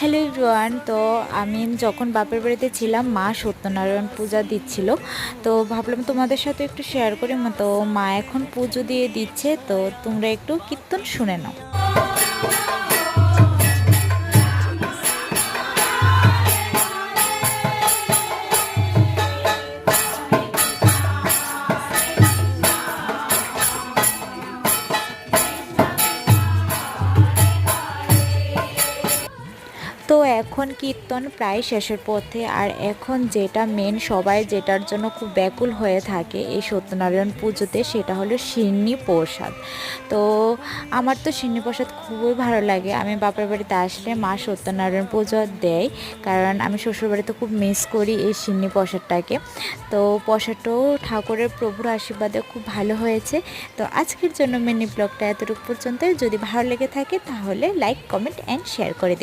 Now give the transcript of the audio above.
Hello everyone. তো আমি যখন বাপের বাড়িতে ছিলাম মা সত্যনারায়ণ পূজা দিচ্ছিল, তো ভাবলাম তোমাদের সাথে একটু শেয়ার করি। তো মা এখন পুজো দিয়ে দিচ্ছে, তো তোমরা একটু কীর্তন শুনে নাও। তো এখন কীর্তন প্রায় শেষের পথে, আর এখন যেটা মেন সবাই যেটার জন্য খুব ব্যাকুল হয়ে থাকে এই সত্যনারায়ণ পুজোতে, সেটা হলো সিন্নি প্রসাদ। তো আমার তো সিন্নি প্রসাদ খুবই ভালো লাগে। আমি বাপের বাড়িতে আসলে মা সত্যনারায়ণ পুজো দেয়, কারণ আমি শ্বশুরবাড়িতে খুব মিস করি এই সিন্নি প্রসাদটাকে। তো প্রসাদটাও ঠাকুরের প্রভুর আশীর্বাদে খুব ভালো হয়েছে। তো আজকের জন্য মিনি ব্লগটা এতটুকু পর্যন্ত। যদি ভালো লেগে থাকে তাহলে লাইক, কমেন্ট অ্যান্ড শেয়ার করে দেবেন।